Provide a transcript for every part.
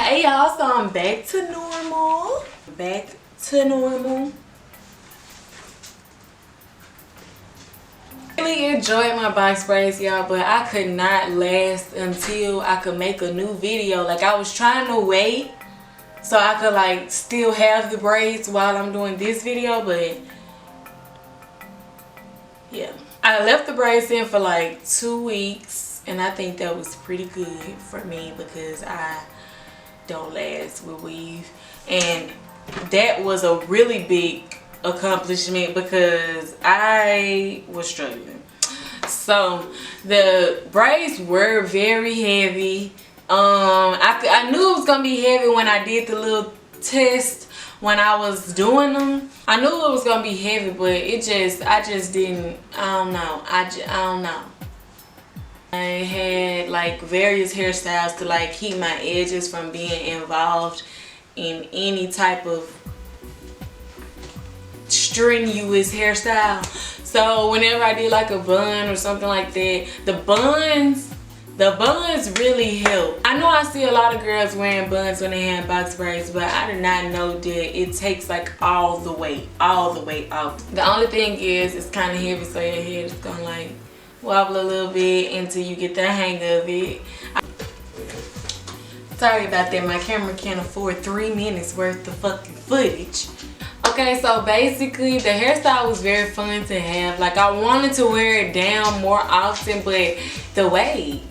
Hey y'all, so I'm back to normal. Back to normal. Really enjoyed my box braids, y'all, but I could not last until I could make a new video. Like, I was trying to wait so I could like still have the braids while I'm doing this video, but yeah. I left the braids in for like 2 weeks, and I think that was pretty good for me because I don't last with weave, and that was a really big accomplishment because I was struggling. So the braids were very heavy. I knew it was gonna be heavy when I did the little test when I was doing them. I knew it was gonna be heavy, but I just didn't. I don't know. I don't know. I had like various hairstyles to like keep my edges from being involved in any type of strenuous hairstyle. So whenever I did like a bun or something like that, the buns really help. I know I see a lot of girls wearing buns when they have box braids, but I did not know that it takes like all the weight off. The only thing is it's kind of heavy, so your head is gonna like wobble a little bit until you get the hang of it. Sorry about that, my camera can't afford 3 minutes worth of fucking footage. Okay, so basically the hairstyle was very fun to have. Like, I wanted to wear it down more often, but the weight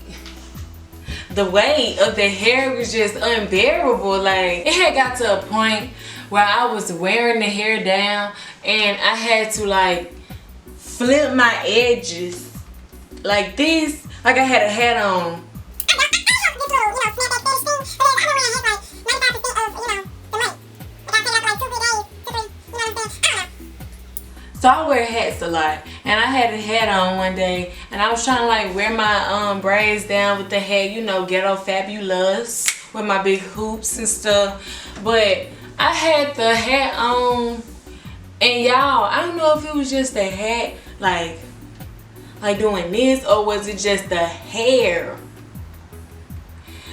of the hair was just unbearable. Like, it had got to a point where I was wearing the hair down and I had to like flip my edges like this, like I had a hat on. So I wear hats a lot, and I had a hat on one day, and I was trying to like wear my braids down with the hat, you know, ghetto fabulous with my big hoops and stuff. But I had the hat on, and y'all, I don't know if it was just the hat, like doing this, or was it just the hair?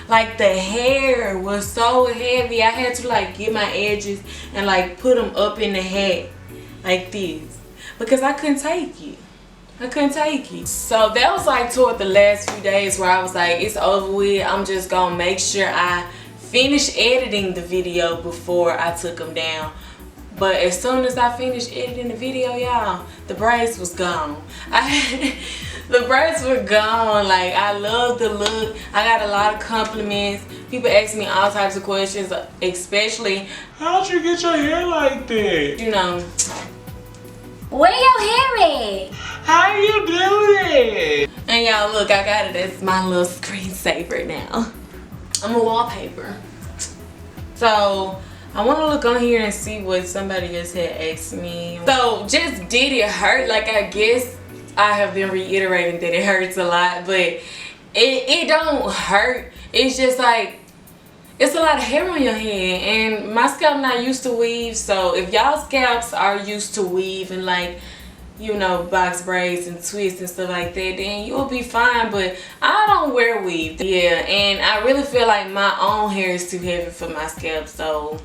Like, the hair was so heavy, I had to like get my edges and like put them up in the hat like this, because I couldn't take it. I couldn't take it. So that was like toward the last few days where I was like, it's over with. I'm just gonna make sure I finish editing the video before I took them down. But as soon as I finished editing the video, y'all, the braids was gone. The braids were gone. Like, I love the look. I got a lot of compliments. People ask me all types of questions, especially, how'd you get your hair like that? You know, where your hair at? how you do that? And y'all, look, I got it as my little screensaver now. I'm a wallpaper. So I want to look on here and see what somebody else had asked me. So, just did it hurt? Like, I guess I have been reiterating that it hurts a lot, but it don't hurt. It's just like, it's a lot of hair on your head, and my scalp not used to weave. So if y'all scalps are used to weave and like, you know, box braids and twists and stuff like that, then you'll be fine. But I don't wear weave. Yeah, and I really feel like my own hair is too heavy for my scalp, so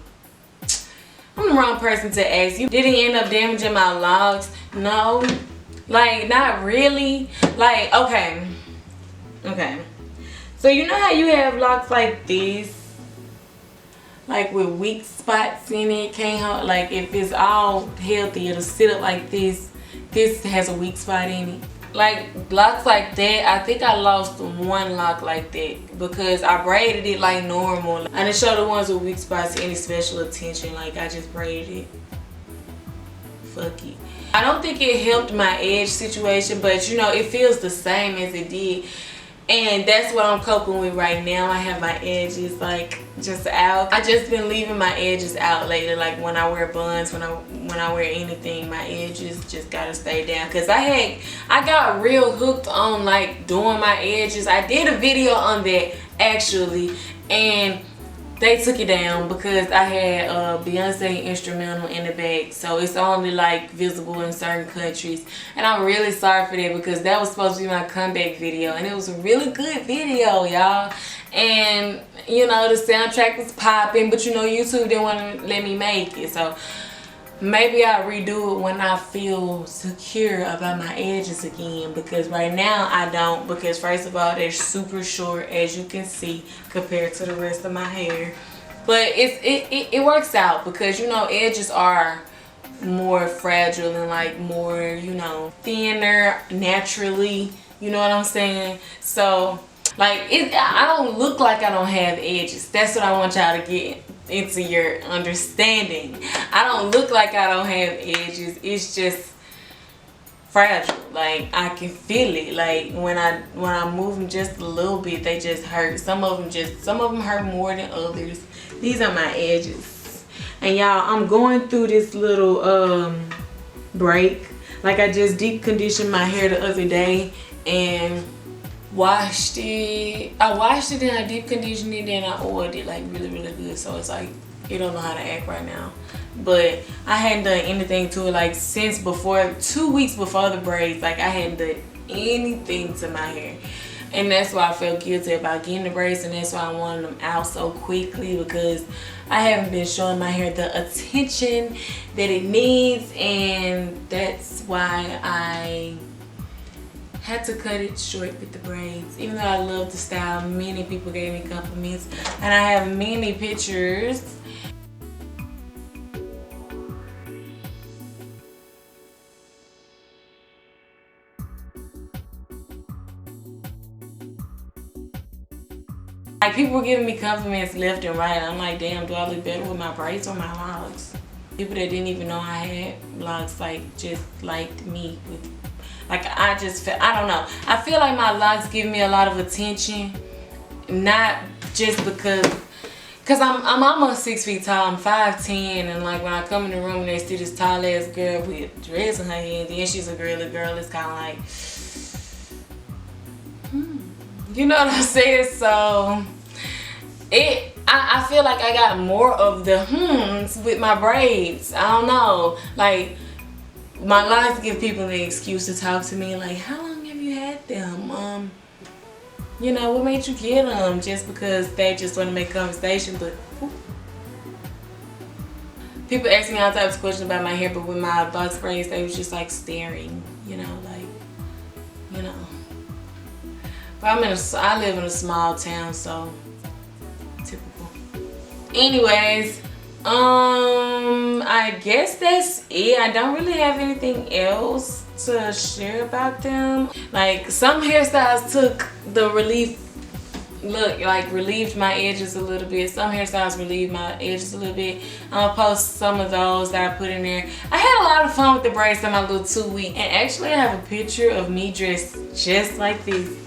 I'm the wrong person to ask. You didn't end up damaging my locks? No, like, not really. Like, okay. So you know how you have locks like this, like with weak spots in it, can't hold, like if it's all healthy, it'll sit up like this. This has a weak spot in it. Like, locks like that, I think I lost one lock like that because I braided it like normal. I didn't show the ones with weak spots any special attention. Like, I just braided it. Fuck it. I don't think it helped my edge situation, but you know, it feels the same as it did. And that's what I'm coping with right now. I have my edges like just out. I just been leaving my edges out lately. Like, when I wear buns, when I wear anything, my edges just gotta stay down. Cause I got real hooked on like doing my edges. I did a video on that actually, and they took it down because I had a Beyonce instrumental in the back, so it's only like visible in certain countries, and I'm really sorry for that because that was supposed to be my comeback video, and it was a really good video, y'all. And you know, the soundtrack was popping, but you know, YouTube didn't want to let me make it. So maybe I'll redo it when I feel secure about my edges again, because right now I don't, because first of all, they're super short, as you can see, compared to the rest of my hair. But it works out, because you know, edges are more fragile and like more, you know, thinner naturally, you know what I'm saying? So like, I don't look like I don't have edges. That's what I want y'all to get into your understanding. I don't look like I don't have edges. It's just fragile. Like, I can feel it. Like when I move them just a little bit, they just hurt. Some of them hurt more than others. These are my edges. And y'all, I'm going through this little break. Like, I just deep conditioned my hair the other day and washed it. I washed it and I deep conditioned it and I oiled it like really good. So it's like, it don't know how to act right now. But I hadn't done anything to it like since before, 2 weeks before the braids. Like, I hadn't done anything to my hair. And that's why I felt guilty about getting the braids, and that's why I wanted them out so quickly, because I haven't been showing my hair the attention that it needs. And that's why I had to cut it short with the braids. Even though I love the style, many people gave me compliments, and I have many pictures. Like, people were giving me compliments left and right. I'm like, damn, do I look better with my braids or my locks? People that didn't even know I had locks, like, just liked me with, like, I just feel, I don't know. I feel like my locks give me a lot of attention, not just because I'm almost 6 feet tall. I'm 5'10", and like when I come in the room and they see this tall ass girl with a dress in her hand, then she's a girly girl. It's kind of like, you know what I'm saying? So I feel like I got more of the with my braids. I don't know. Like, my locks give people the excuse to talk to me like, how long have you had them? You know, what made you get them? Just because they just want to make conversation. But people ask me all types of questions about my hair, but with my box braids, they was just like staring, you know, like, you know. But I live in a small town, so typical. Anyways, I guess that's it. I don't really have anything else to share about them. Like, some hairstyles took the relief look, like relieved my edges a little bit. Some hairstyles relieved my edges a little bit. I'm gonna post some of those that I put in there. I had a lot of fun with the braids on my little 2 week. And actually, I have a picture of me dressed just like this.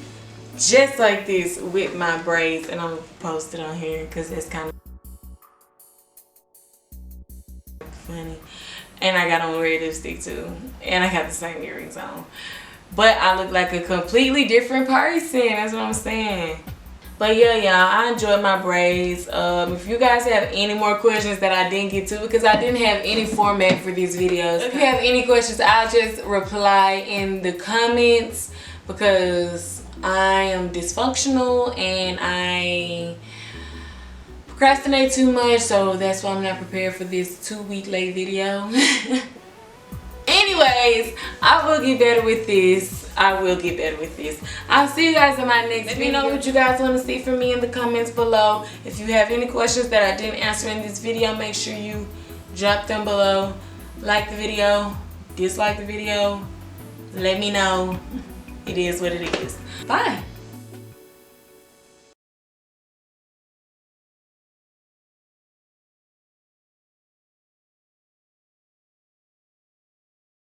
Just like this with my braids, and I'm gonna post it on here because it's kind of funny. And I got on red lipstick too, and I got the same earrings on, but I look like a completely different person. That's what I'm saying. But yeah, y'all, I enjoyed my braids. If you guys have any more questions that I didn't get to, because I didn't have any format for these videos, if you have any questions, I'll just reply in the comments, because I am dysfunctional and I procrastinate too much, so that's why I'm not prepared for this 2 week late video. Anyways, I will get better with this. I'll see you guys in my next video. Let me know what you guys want to see from me in the comments below. If you have any questions that I didn't answer in this video, make sure you drop them below. Like the video, dislike the video, let me know. It is what it is. Bye.